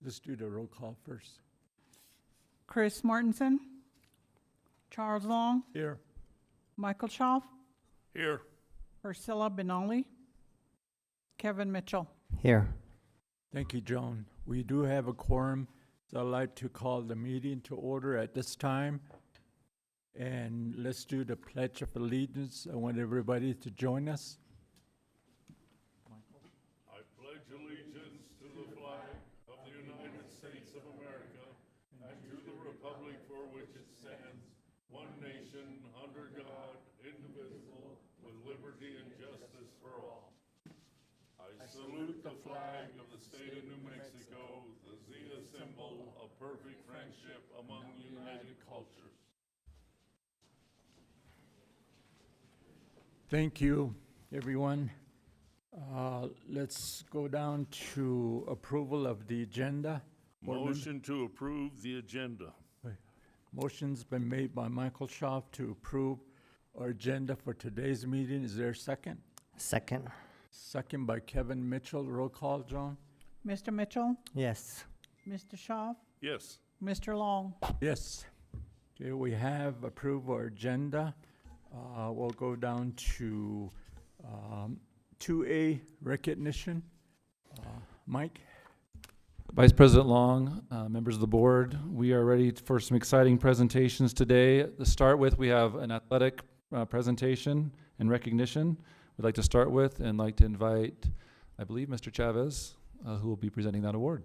Let's do the roll call first. Chris Martinson, Charles Long, Here. Michael Schaaf, Here. Ursula Benali, Kevin Mitchell. Here. Thank you, Joan. We do have a quorum, so I'd like to call the meeting to order at this time. And let's do the Pledge of Allegiance. I want everybody to join us. I pledge allegiance to the flag of the United States of America and to the republic for which it stands, one nation, under God, indivisible, with liberty and justice for all. I salute the flag of the state of New Mexico, the Zia symbol of perfect friendship among united cultures. Thank you, everyone. Let's go down to approval of the agenda. Boardman. Motion to approve the agenda. Motion's been made by Michael Schaaf to approve our agenda for today's meeting. Is there a second? Second. Second by Kevin Mitchell. Roll call, John? Mr. Mitchell, Yes. Mr. Schaaf, Yes. Mr. Long. Yes. Okay, we have approved our agenda. We'll go down to 2A, recognition. Mike? Vice President Long, members of the board, we are ready for some exciting presentations today. To start with, we have an athletic presentation and recognition we'd like to start with, and like to invite, I believe, Mr. Chavez, who will be presenting that award.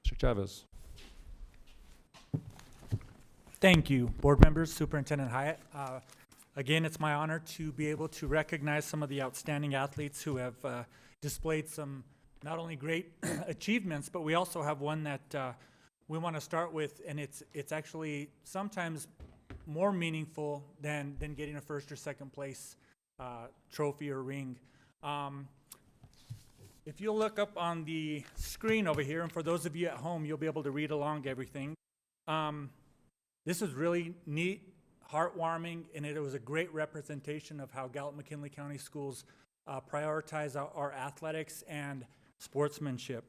Mr. Chavez. Thank you, board members, Superintendent Hyatt. Again, it's my honor to be able to recognize some of the outstanding athletes who have displayed some not only great achievements, but we also have one that we want to start with, and it's actually sometimes more meaningful than getting a first or second place trophy or ring. If you'll look up on the screen over here, and for those of you at home, you'll be able to read along everything. This is really neat, heartwarming, and it was a great representation of how Gallup McKinley County Schools prioritize our athletics and sportsmanship.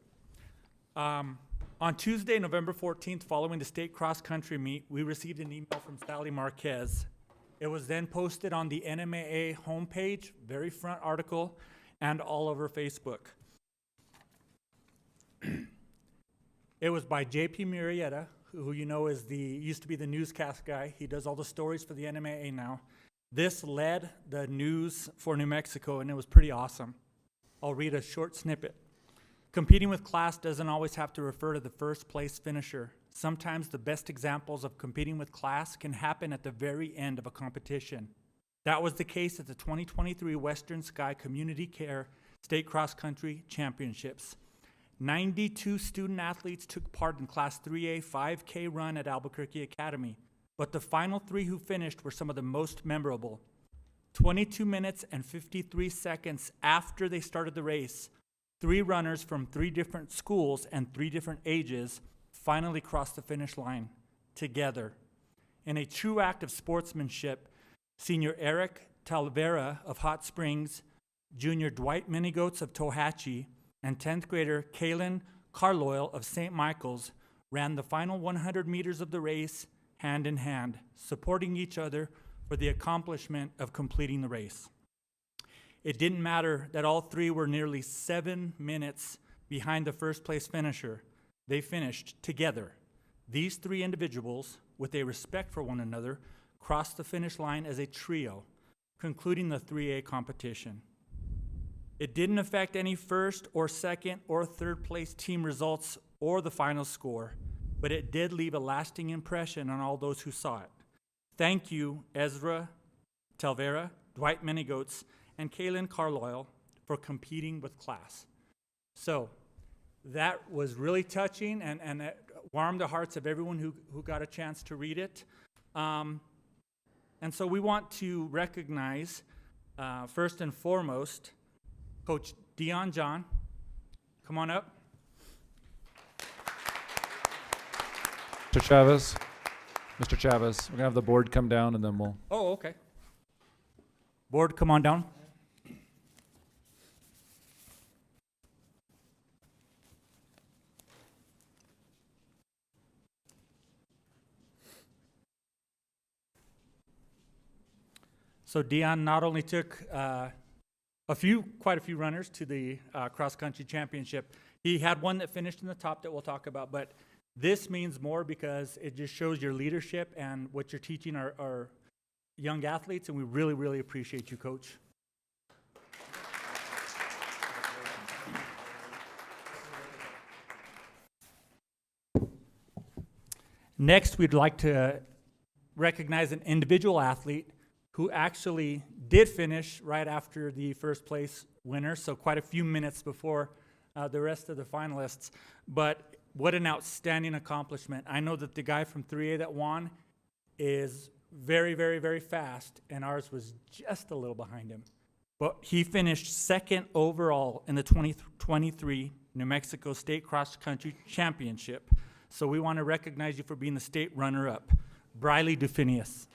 On Tuesday, November 14th, following the state cross-country meet, we received an email from Sally Marquez. It was then posted on the NMAA homepage, very front article, and all over Facebook. It was by JP Murrieta, who you know is used to be the newscast guy. He does all the stories for the NMAA now. This led the news for New Mexico, and it was pretty awesome. I'll read a short snippet. Competing with class doesn't always have to refer to the first place finisher. Sometimes the best examples of competing with class can happen at the very end of a competition. That was the case at the 2023 Western Sky Community Care State Cross Country Championships. 92 student athletes took part in Class 3A 5K run at Albuquerque Academy, but the final three who finished were some of the most memorable. 22 minutes and 53 seconds after they started the race, 3 runners from 3 different schools and 3 different ages finally crossed the finish line together. In a true act of sportsmanship, senior Eric Talvera of Hot Springs, junior Dwight Minigoats of Tohatchee, and 10th grader Kaylin Carloyle of St. Michael's ran the final 100 meters of the race hand in hand, supporting each other for the accomplishment of completing the race. It didn't matter that all 3 were nearly 7 minutes behind the first place finisher. They finished together. These 3 individuals, with a respect for one another, crossed the finish line as a trio, concluding the 3A competition. It didn't affect any first or second or third place team results or the final score, but it did leave a lasting impression on all those who saw it. Thank you, Ezra Talvera, Dwight Minigoats, and Kaylin Carloyle for competing with class. So that was really touching, and it warmed the hearts of everyone who got a chance to read it. And so we want to recognize, first and foremost, Coach Dion John. Come on up. Mr. Chavez. Mr. Chavez, we're going to have the board come down and then we'll... Oh, okay. Board, come on down. So Dion not only took quite a few runners to the cross-country championship. He had one that finished in the top that we'll talk about, but this means more because it just shows your leadership and what you're teaching our young athletes, and we really, really appreciate you, Coach. Next, we'd like to recognize an individual athlete who actually did finish right after the first place winner, so quite a few minutes before the rest of the finalists. But what an outstanding accomplishment. I know that the guy from 3A that won is very, very, very fast, and ours was just a little behind him. But he finished second overall in the 2023 New Mexico State Cross Country Championship. So we want to recognize you for being the state runner-up. Briley Dufinius.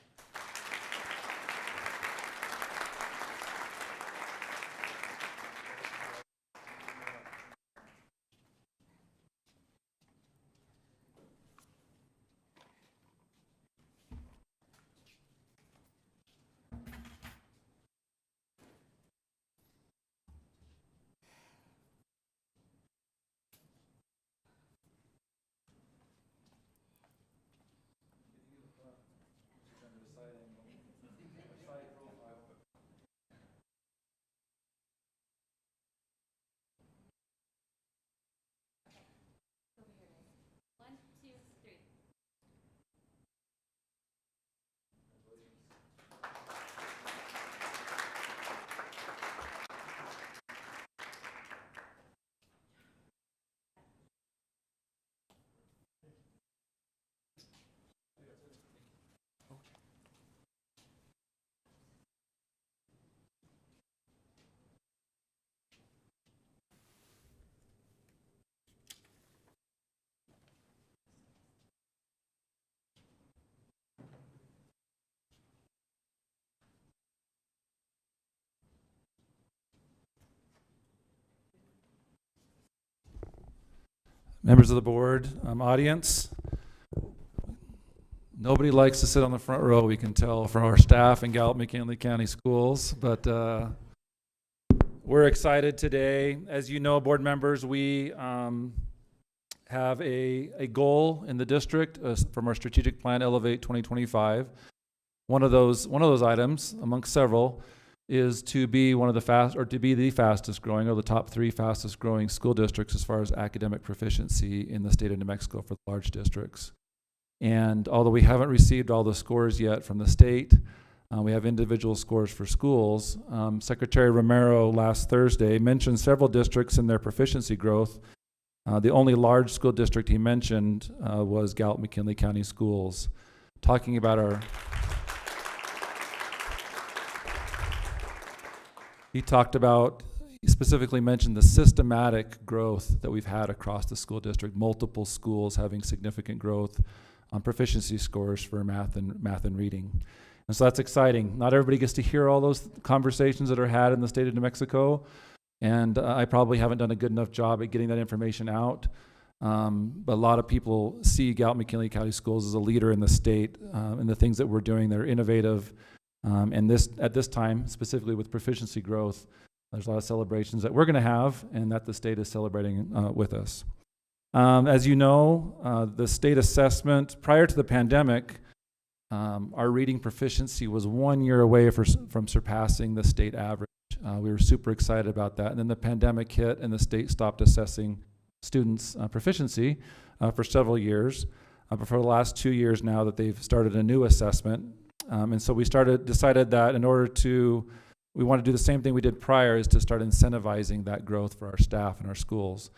Members of the board, audience, nobody likes to sit on the front row, we can tell from our staff in Gallup McKinley County Schools, but we're excited today. As you know, board members, we have a goal in the district from our strategic plan, Elevate 2025. One of those items, amongst several, is to be the fastest growing, or the top 3 fastest growing school districts as far as academic proficiency in the state of New Mexico for the large districts. And although we haven't received all the scores yet from the state, we have individual scores for schools. Secretary Romero last Thursday mentioned several districts in their proficiency growth. The only large school district he mentioned was Gallup McKinley County Schools, talking about he specifically mentioned the systematic growth that we've had across the school district, multiple schools having significant growth on proficiency scores for math and reading. And so that's exciting. Not everybody gets to hear all those conversations that are had in the state of New Mexico, and I probably haven't done a good enough job at getting that information out. But a lot of people see Gallup McKinley County Schools as a leader in the state, and the things that we're doing, they're innovative. And at this time, specifically with proficiency growth, there's a lot of celebrations that we're going to have and that the state is celebrating with us. As you know, the state assessment, prior to the pandemic, our reading proficiency was 1 year away from surpassing the state average. We were super excited about that. And then the pandemic hit and the state stopped assessing students' proficiency for several years. But for the last 2 years now that they've started a new assessment. And so we decided that in order we want to do the same thing we did prior, is to start incentivizing that growth for our staff and our schools.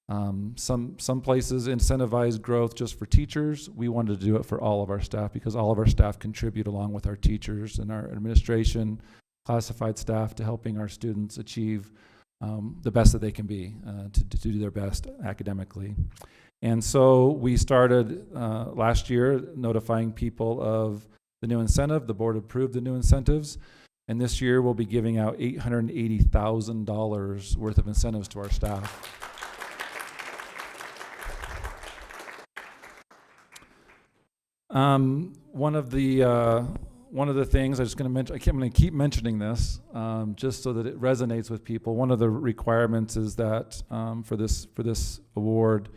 Some places incentivize growth just for teachers. We wanted to do it for all of our staff because all of our staff contribute along with our teachers and our administration, classified staff, to helping our students achieve the best that they can be, to do their best academically. And so we started last year notifying people of the new incentive. The board approved the new incentives, and this year we'll be giving out $880,000 worth of incentives to our staff. One of the one of the things I'm just going to mention, I'm going to keep mentioning this, just so that it resonates with people. One of the requirements is that for this award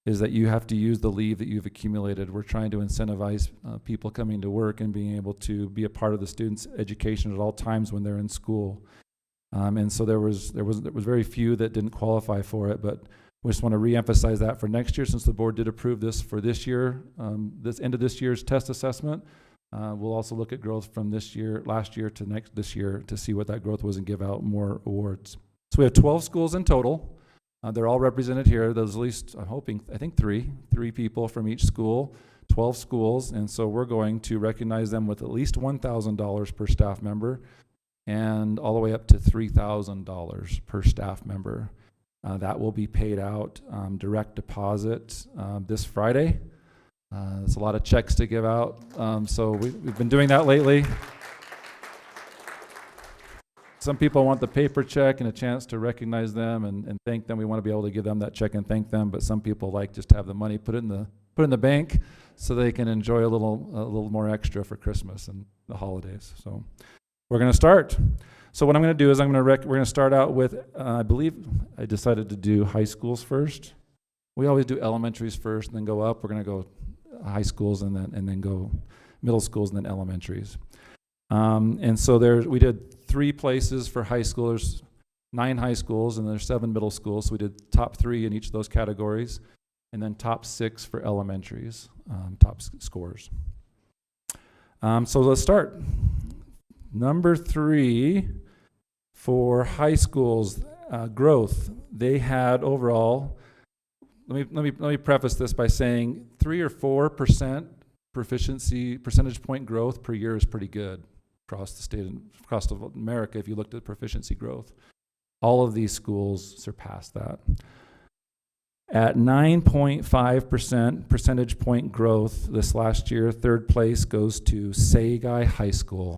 is that you have to use the leave that you've accumulated. We're trying to incentivize people coming to work and being able to be a part of the students' education at all times when they're in school. And so there was very few that didn't qualify for it, but we just want to reemphasize that for next year, since the board did approve this for this year, this end of this year's test assessment. We'll also look at growth from last year to this year to see what that growth was and give out more awards. So we have 12 schools in total. They're all represented here. There's at least, I think three people from each school, 12 schools. And so we're going to recognize them with at least $1,000 per staff member and all the way up to $3,000 per staff member. That will be paid out direct deposit this Friday. There's a lot of checks to give out, so we've been doing that lately. Some people want the paper check and a chance to recognize them and thank them. We want to be able to give them that check and thank them, but some people like just to have the money put in the bank so they can enjoy a little more extra for Christmas and the holidays. So we're going to start. So what I'm going to do is we're going to start out with, I believe I decided to do high schools first. We always do elementaries first and then go up. We're going to go high schools and then go middle schools and then elementaries. And so we did 3 places for high schoolers, 9 high schools, and there's 7 middle schools. So we did top 3 in each of those categories, and then top 6 for elementaries, scores. So let's start. Number 3 for high schools growth. They had overall. Let me preface this by saying 3 or 4% percentage point growth per year is pretty good across the state and across America. If you looked at proficiency growth, all of these schools surpassed that. At 9.5% percentage point growth this last year, 3rd place goes to Sagai High School.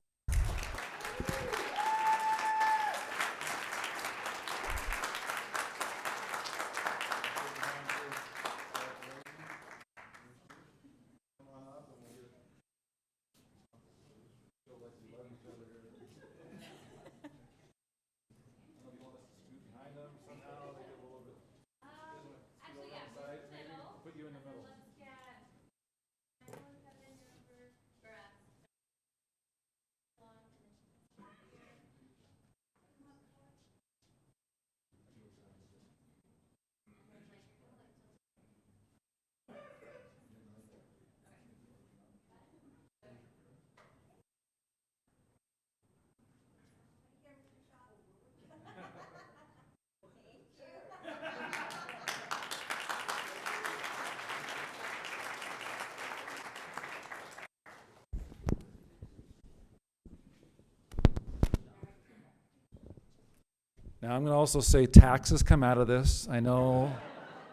Now, I'm going to also say taxes come out of this. I know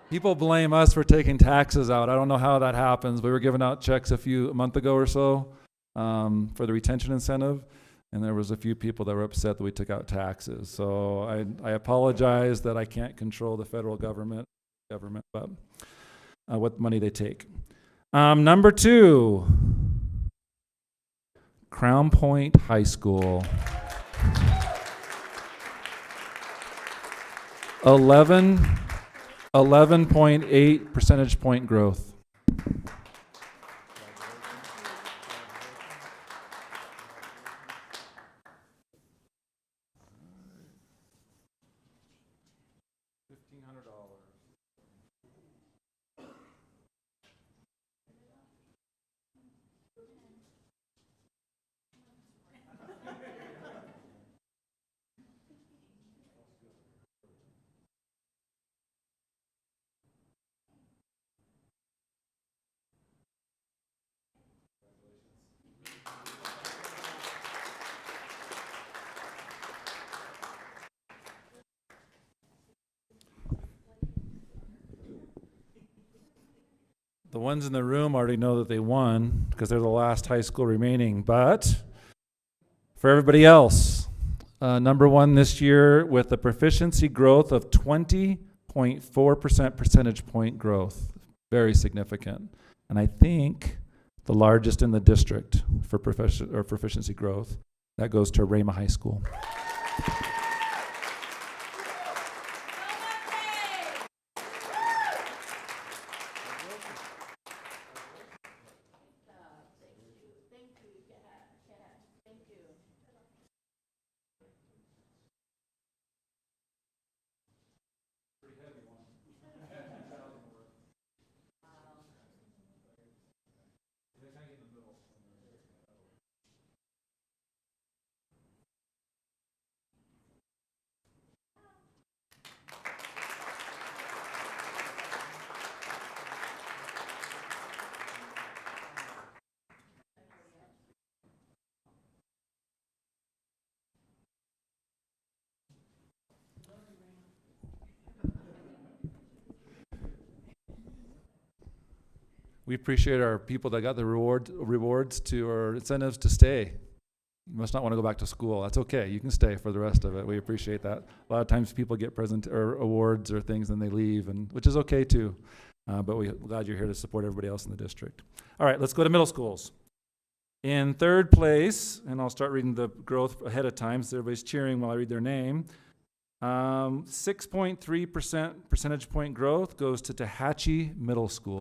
people blame us for taking taxes out. I don't know how that happens. We were giving out checks a month ago or so for the retention incentive, and there was a few people that were upset that we took out taxes. So I apologize that I can't control the federal government, but what money they take. Number 2, Crown Point High School. 11.8 percentage point growth. The ones in the room already know that they won because they're the last high school remaining. But for everybody else, number 1 this year with a proficiency growth of 20.4% percentage point growth. Very significant. And I think the largest in the district for proficiency growth. That goes to Rama High School. We appreciate our people that got the rewards to or incentives to stay. You must not want to go back to school. That's okay. You can stay for the rest of it. We appreciate that. A lot of times people get awards or things and they leave, and which is okay too. But we're glad you're here to support everybody else in the district. All right, let's go to middle schools. In third place, and I'll start reading the growth ahead of time so everybody's cheering while I read their name. 6.3% percentage point growth goes to Tehachapi Middle School.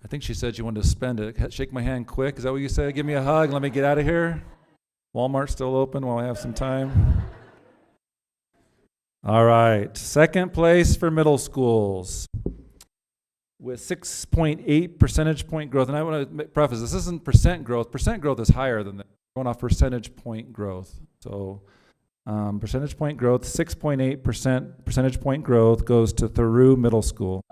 I think she said she wanted to spend it. Shake my hand quick. Is that what you said? Give me a hug. Let me get out of here. Walmart's still open while I have some time. All right. Second place for middle schools with 6.8 percentage point growth. And I want to preface, this isn't percent growth. Percent growth is higher than that. We're going off percentage point growth. So percentage point growth, 6.8% percentage point growth goes to Thoreau Middle School.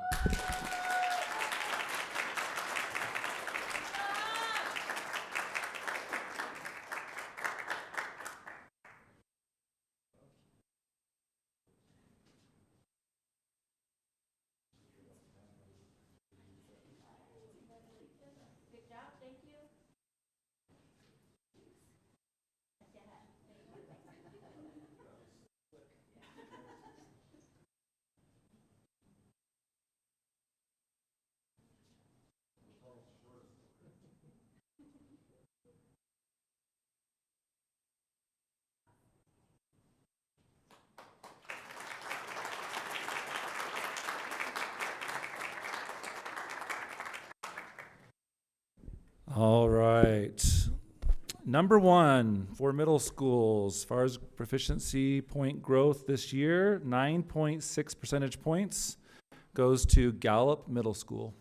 All right. Number one for middle schools, as far as proficiency point growth this year, 9.6 percentage points goes to Gallup Middle School.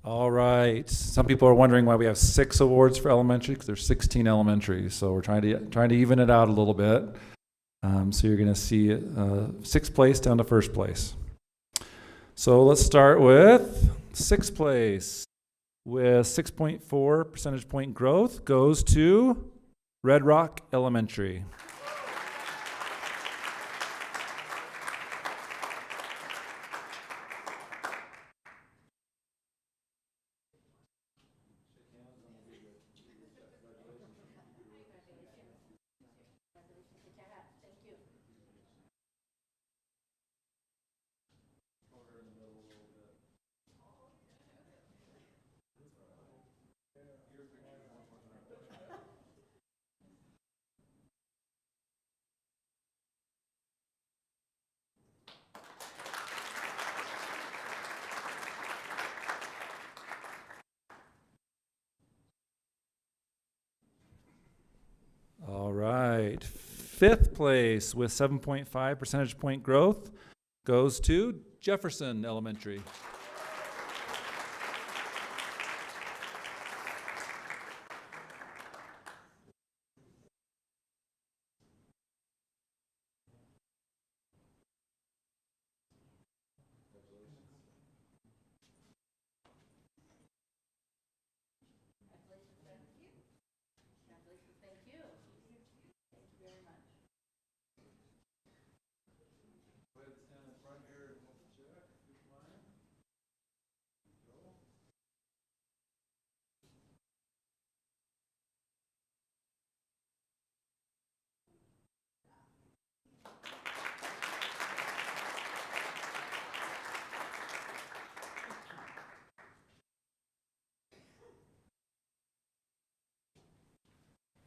All right. Some people are wondering why we have 6 awards for elementary, because there's 16 elementary. So we're trying to even it out a little bit. So you're going to see 6th place down to 1st place. So let's start with 6th place with 6.4 percentage point growth goes to Red Rock Elementary. All right. Fifth place with 7.5 percentage point growth goes to Jefferson Elementary.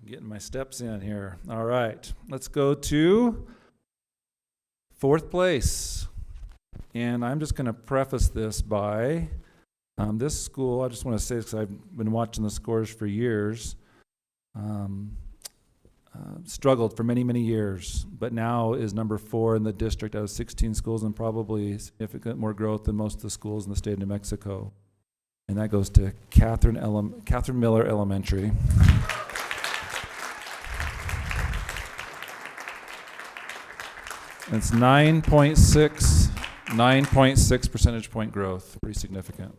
Getting my steps in here. All right, let's go to fourth place. And I'm just going to preface this by this school, I just want to say this because I've been watching the scores for years, struggled for many, many years, but now is number 4 in the district out of 16 schools and probably significant more growth than most of the schools in the state of New Mexico. And that goes to Catherine Miller Elementary. It's 9.6 percentage point growth, pretty significant.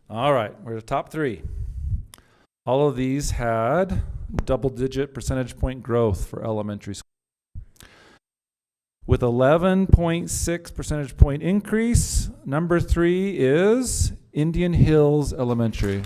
All right, we're at top 3. All of these had double-digit percentage point growth for elementary school. With 11.6 percentage point increase, number 3 is Indian Hills Elementary.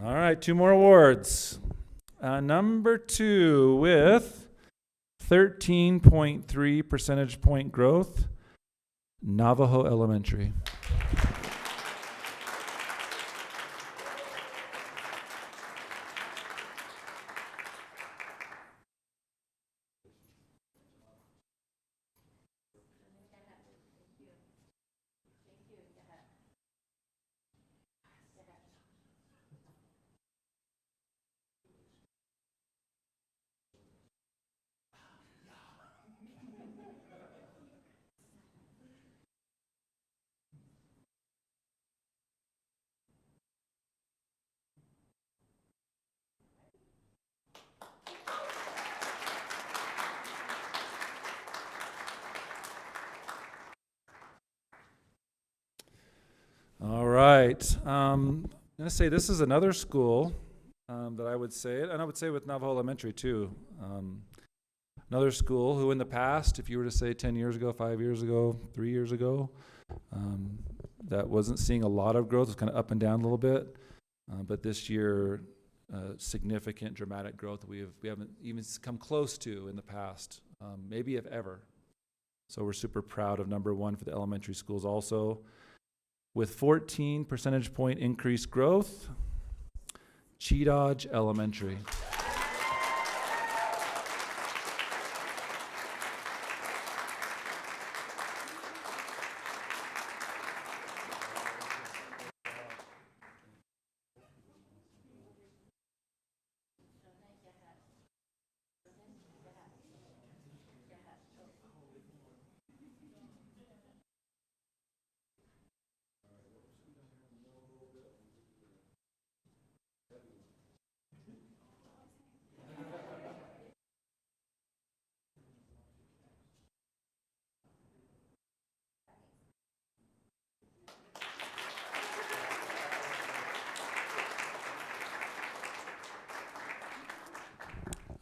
All right, 2 more awards. Number 2 with 13.3 percentage point growth, Navajo Elementary. All right. I'm going to say this is another school that I would say, and I would say with Navajo Elementary too. Another school who in the past, if you were to say 10 years ago, 5 years ago, 3 years ago, that wasn't seeing a lot of growth. It was kind of up and down a little bit. But this year, significant, dramatic growth we haven't even come close to in the past, maybe if ever. So we're super proud of number 1 for the elementary schools also. With 14 percentage point increased growth, Cheatodge Elementary.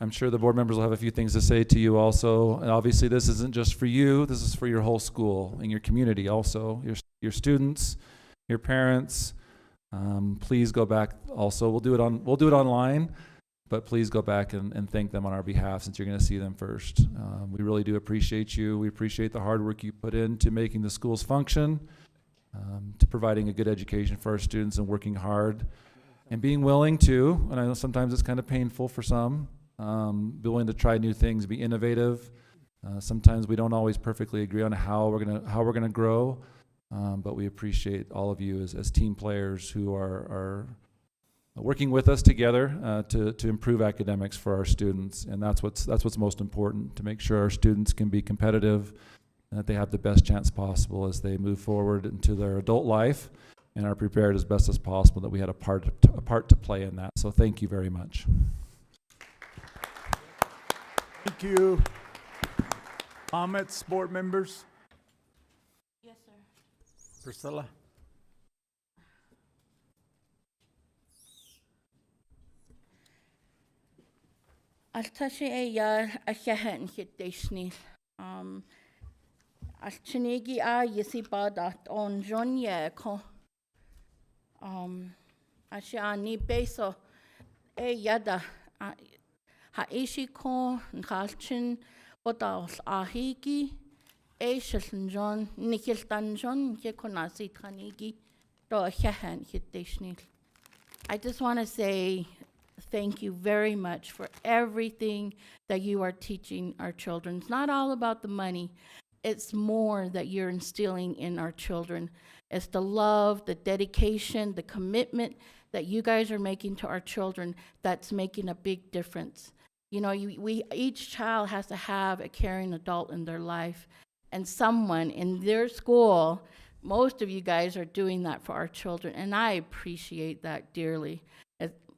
I'm sure the board members will have a few things to say to you also. And obviously, this isn't just for you. This is for your whole school and your community also, your students, your parents. Please go back also. We'll do it online, but please go back and thank them on our behalf since you're going to see them first. We really do appreciate you. We appreciate the hard work you put into making the schools function, to providing a good education for our students and working hard and being willing to, and I know sometimes it's kind of painful for some, be willing to try new things, be innovative. Sometimes we don't always perfectly agree on how we're gonna grow, but we appreciate all of you as team players who are working with us together to improve academics for our students, and that's what's most important, to make sure our students can be competitive and that they have the best chance possible as they move forward into their adult life and are prepared as best as possible, that we had a part to play in that. So thank you very much. Thank you. Comments, board members? Yes, sir. Priscilla? Altashi ya achahan hitdeshni. Alchinigi yisi badat on Jonya ko. Ashani beso yada haishi ko nhalchin bodals ahigi shiln John nikiltan John yekonasi thanigi do achahan hitdeshni. I just want to say thank you very much for everything that you are teaching our children. It's not all about the money. It's more that you're instilling in our children. It's the love, the dedication, the commitment that you guys are making to our children that's making a big difference. You know, each child has to have a caring adult in their life, and someone in their school. Most of you guys are doing that for our children, and I appreciate that dearly.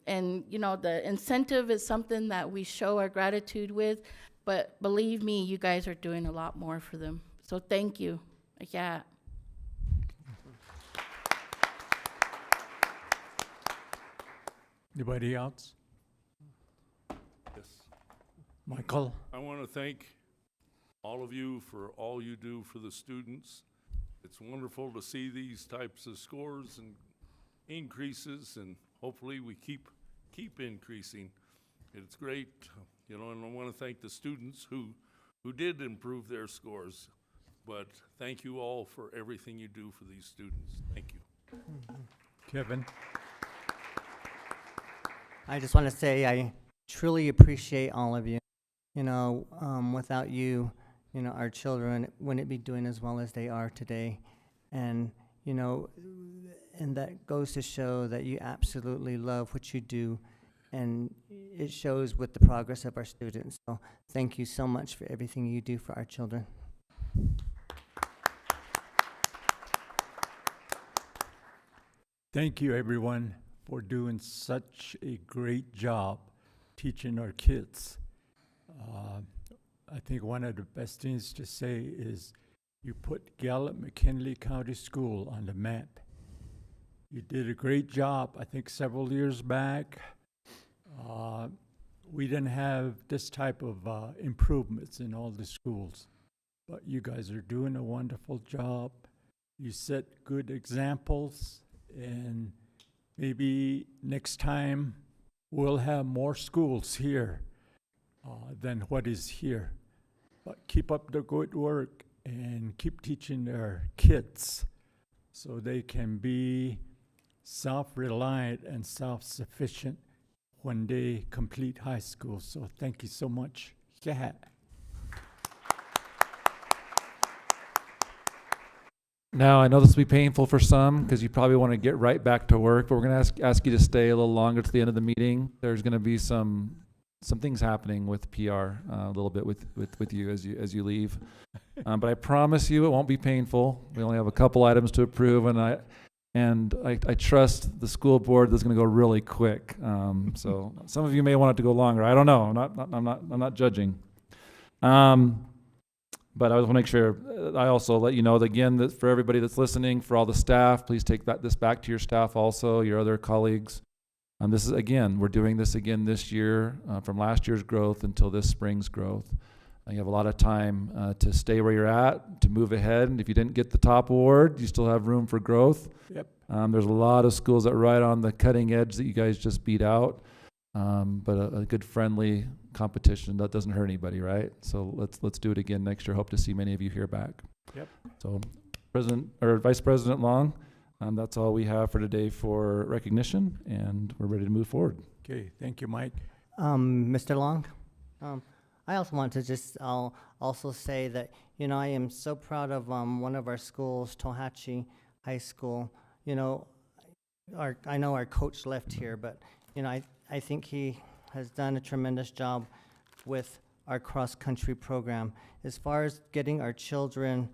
And, you know, the incentive is something that we show our gratitude with, but believe me, you guys are doing a lot more for them. So thank you. Yeah. Anybody else? Yes. Michael? I want to thank all of you for all you do for the students. It's wonderful to see these types of scores and increases, and hopefully we keep increasing. It's great, you know, and I want to thank the students who did improve their scores. But thank you all for everything you do for these students. Thank you. Kevin? I just want to say I truly appreciate all of you. You know, without you, you know, our children wouldn't be doing as well as they are today. And, you know, and that goes to show that you absolutely love what you do, and it shows with the progress of our students. So thank you so much for everything you do for our children. Thank you, everyone, for doing such a great job teaching our kids. I think one of the best things to say is you put Gallup McKinley County School on the map. You did a great job. I think several years back, we didn't have this type of improvements in all the schools, but you guys are doing a wonderful job. You set good examples, and maybe next time we'll have more schools here than what is here. But keep up the good work and keep teaching our kids so they can be self-reliant and self-sufficient when they complete high school. So thank you so much. Yeah. Now, I know this will be painful for some because you probably want to get right back to work, but we're going to ask you to stay a little longer to the end of the meeting. There's going to be some things happening with PR a little bit with you as you leave. But I promise you it won't be painful. We only have a couple items to approve, and I trust the school board that's going to go really quick. So some of you may want it to go longer. I don't know. I'm not judging. But I just want to make sure, I also let you know that, again, that for everybody that's listening, for all the staff, please take this back to your staff also, your other colleagues. This is, again, we're doing this again this year, from last year's growth until this spring's growth. You have a lot of time to stay where you're at, to move ahead. And if you didn't get the top award, you still have room for growth. Yep. There's a lot of schools that are right on the cutting edge that you guys just beat out. But a good friendly competition that doesn't hurt anybody, right? So let's do it again next year. Hope to see many of you here back. Yep. So Vice President Long, that's all we have for today for recognition, and we're ready to move forward. Okay, thank you, Mike. Mr. Long, I also want to just also say that, you know, I am so proud of one of our schools, Tohatchi High School. You know, I know our coach left here, but, you know, I think he has done a tremendous job with our cross-country program as far as getting our children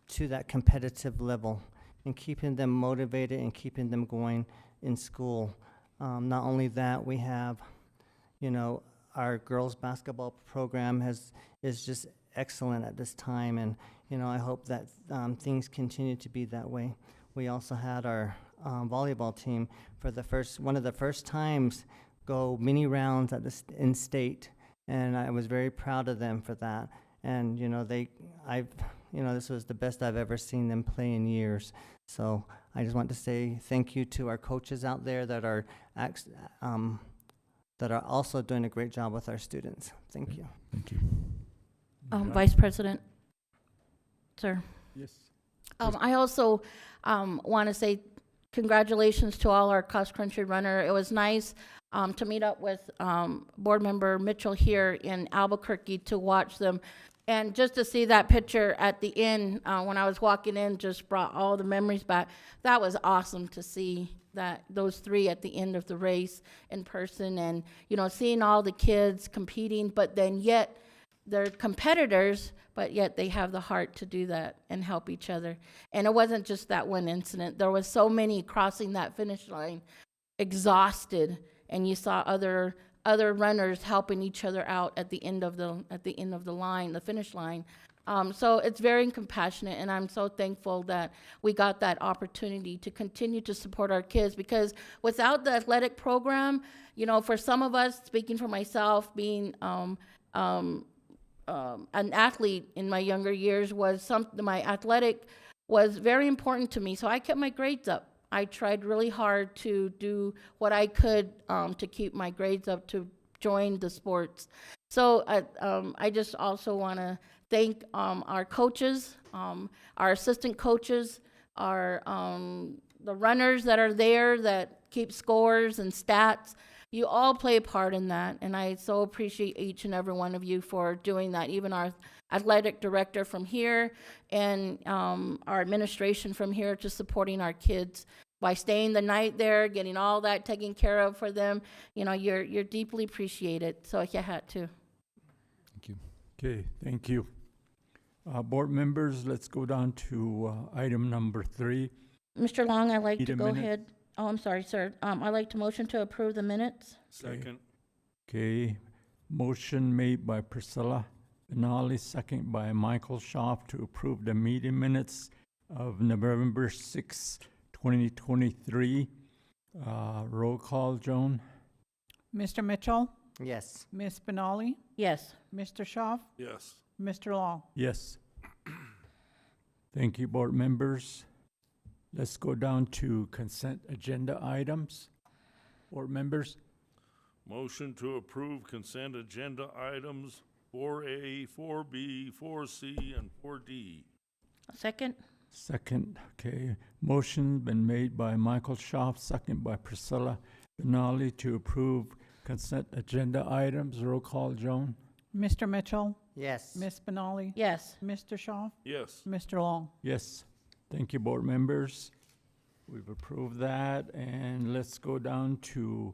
to that competitive level and keeping them motivated and keeping them going in school. Not only that, we have, you know, our girls basketball program is just excellent at this time, and, you know, I hope that things continue to be that way. We also had our volleyball team for one of the first times go mini rounds at in state, and I was very proud of them for that. And, you know, this was the best I've ever seen them play in years. So I just want to say thank you to our coaches out there that are also doing a great job with our students. Thank you. Thank you. Vice President, sir. Yes. I also want to say congratulations to all our cross-country runner. It was nice to meet up with Board Member Mitchell here in Albuquerque to watch them. And just to see that picture at the end, when I was walking in, just brought all the memories back. That was awesome to see those three at the end of the race in person, and, you know, seeing all the kids competing, but then yet they're competitors, but yet they have the heart to do that and help each other. And it wasn't just that one incident. There was so many crossing that finish line exhausted, and you saw other runners helping each other out at the end of the line, the finish line. So it's very compassionate, and I'm so thankful that we got that opportunity to continue to support our kids, because without the athletic program, you know, for some of us, speaking for myself, being an athlete in my younger years, my athletic was very important to me, so I kept my grades up. I tried really hard to do what I could to keep my grades up, to join the sports. So I just also want to thank our coaches, our assistant coaches, the runners that are there that keep scores and stats. You all play a part in that, and I so appreciate each and every one of you for doing that, even our athletic director from here and our administration from here, to supporting our kids by staying the night there, getting all that taken care of for them. You know, you're deeply appreciated, so you had to. Thank you. Okay, thank you. Board members, let's go down to item number 3. Mr. Long, I'd like Need to a go minute? ahead. Oh, I'm sorry, sir. I'd like to motion to approve the minutes. Second. Okay, motion made by Priscilla Benali, second by Michael Schaaf, to approve the meeting minutes of November 6, 2023. Roll call, Joan? Mr. Mitchell, Yes. Ms. Benali, Yes. Mr. Schaaf, Yes. Mr. Long. Yes. Thank you, board members. Let's go down to consent agenda items. Board members? Motion to approve consent agenda items 4A, 4B, 4C, and 4D. Second? Second, okay. Motion been made by Michael Schaaf, second by Priscilla Benali, to approve consent agenda items. Roll call, Joan? Mr. Mitchell, Yes. Ms. Benali, Yes. Mr. Schaaf, Yes. Mr. Long. Yes. Thank you, board members. We've approved that, and let's go down to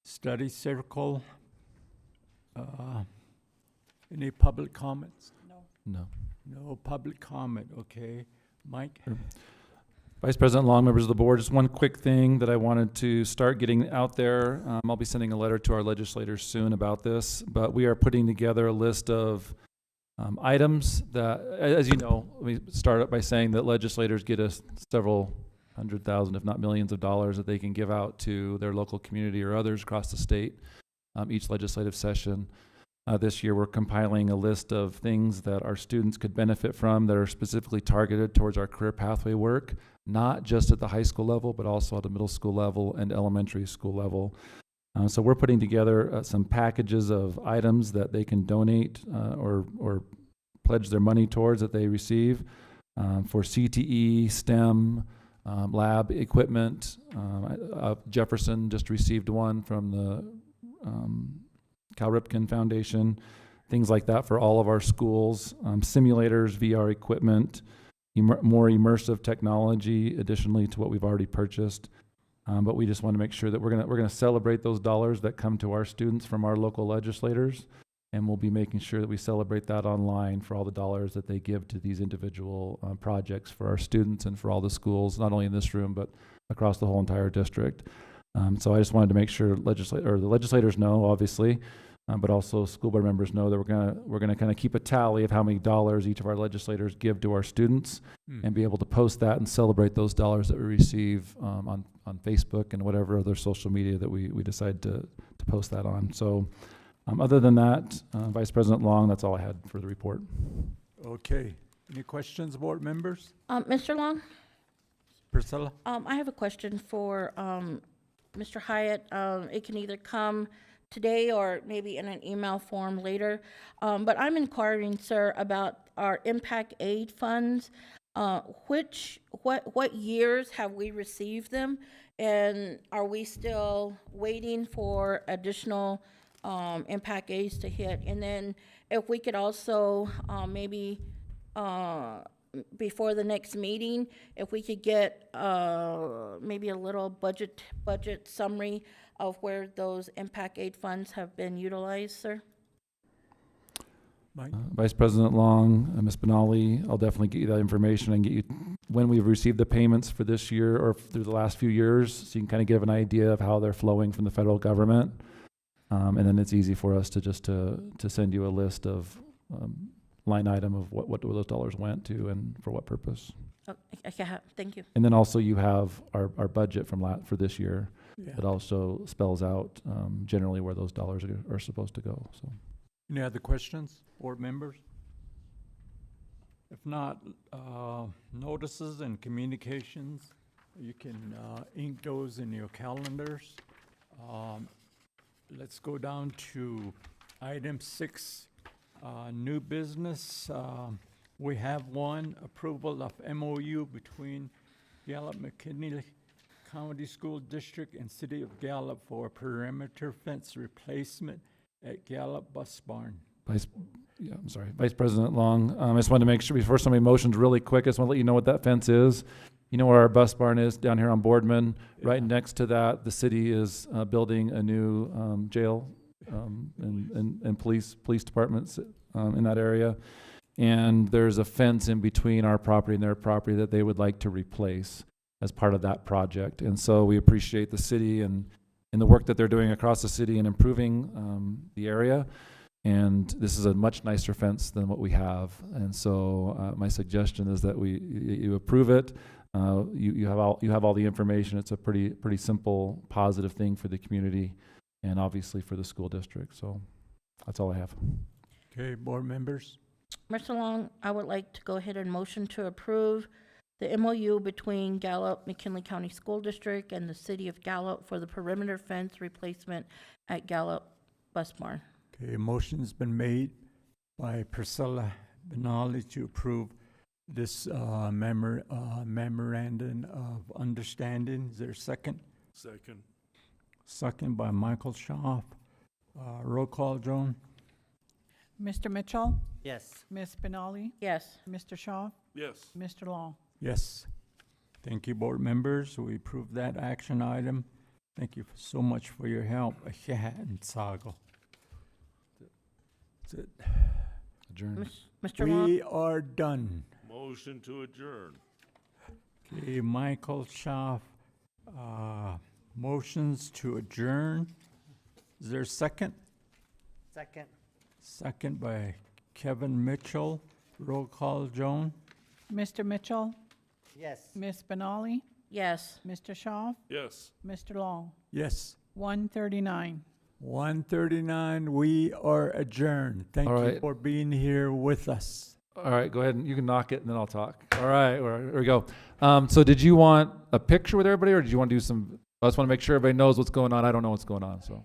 study circle. Any public comments? No. No public comment, okay. Mike? Vice President Long, members of the board, just one quick thing that I wanted to start getting out there. I'll be sending a letter to our legislators soon about this, but we are putting together a list of items that, as you know, let me start up by saying that legislators get us several 100,000, if not millions of dollars that they can give out to their local community or others across the state each legislative session. This year, we're compiling a list of things that our students could benefit from that are specifically targeted towards our career pathway work, not just at the high school level, but also at the middle school level and elementary school level. So we're putting together some packages of items that they can donate or pledge their money towards that they receive for CTE, STEM, lab equipment. Jefferson just received one from the Cal Ripken Foundation, things like that for all of our schools, simulators, VR equipment, more immersive technology, additionally to what we've already purchased. But we just want to make sure that we're gonna celebrate those dollars that come to our students from our local legislators, and we'll be making sure that we celebrate that online for all the dollars that they give to these individual projects for our students and for all the schools, not only in this room but across the whole entire district. So I just wanted to make sure the legislators know, obviously, but also school board members know that we're gonna kind of keep a tally of how many dollars each of our legislators give to our students, and be able to post that and celebrate those dollars that we receive on Facebook and whatever other social media that we decide to post that on. So other than that, Vice President Long, that's all I had for the report. Okay. Any questions, board members? Mr. Long, Priscilla? I have a question for Mr. Hyatt. It can either come today or maybe in an email form later. But I'm inquiring, sir, about our impact aid funds. What years have we received them? And are we still waiting for additional impact aids to hit? And then if we could also maybe before the next meeting, if we could get maybe a little budget summary of where those impact aid funds have been utilized, sir? Mike? Vice President Long, Ms. Benali, I'll definitely get you that information and get you when we've received the payments for this year or through the last few years, so you can kind of give an idea of how they're flowing from the federal government. And then it's easy for us to send you a list of line item of what those dollars went to and for what purpose. Okay, thank you. And then also you have our budget for this year. Yeah. It also spells out generally where those dollars are supposed to go. So. Any other questions, board members? If not, notices and communications, you can ink those in your calendars. Let's go down to item 6, new business. We have one, approval of MOU between Gallup McKinley County School District and City of Gallup for perimeter fence replacement at Gallup Bus Barn. Vice President Long, I just wanted to make sure before somebody motions really quick, I just want to let you know what that fence is. You know where our bus barn is down here on Boardman? Yeah. Right next to that, the city is building a new jail and police departments in that area. And there's a fence in between our property and their property that they would like to replace as part of that project. And so we appreciate the city and the work that they're doing across the city and improving the area. And this is a much nicer fence than what we have. And so my suggestion is that you approve it. You have all the information. It's a pretty simple, positive thing for the community and obviously for the school district. So that's all I have. Okay, board members? Mr. Long, I would like to go ahead and motion to approve the MOU between Gallup McKinley County School District and the City of Gallup for the perimeter fence replacement at Gallup Bus Barn. Okay, a motion's been made by Priscilla Benali to approve this memorandum of understanding. Is there a second? Second. Second by Michael Schaaf. Roll call, Joan? Mr. Mitchell, Yes. Ms. Benali, Yes. Mr. Shaw, Yes. Mr. Long. Yes. Thank you, board members. We approved that action item. Thank you so much for your help. That's it. Adjourn. Mr. Long, We are done. Motion to adjourn. Okay, Michael Schaaf, motions to adjourn. Is there a second? Second. Second by Kevin Mitchell. Roll call, Joan? Mr. Mitchell, Yes. Ms. Benali, Yes. Mr. Shaw, Yes. Mr. Long. Yes. 139. 1:39, we are adjourned. Thank All you right. for being here with us. All right, go ahead and you can knock it and then I'll talk. All right, here we go. So did you want a picture with everybody or did you want to do some, I just want to make sure everybody knows what's going on. I don't know what's going on, so.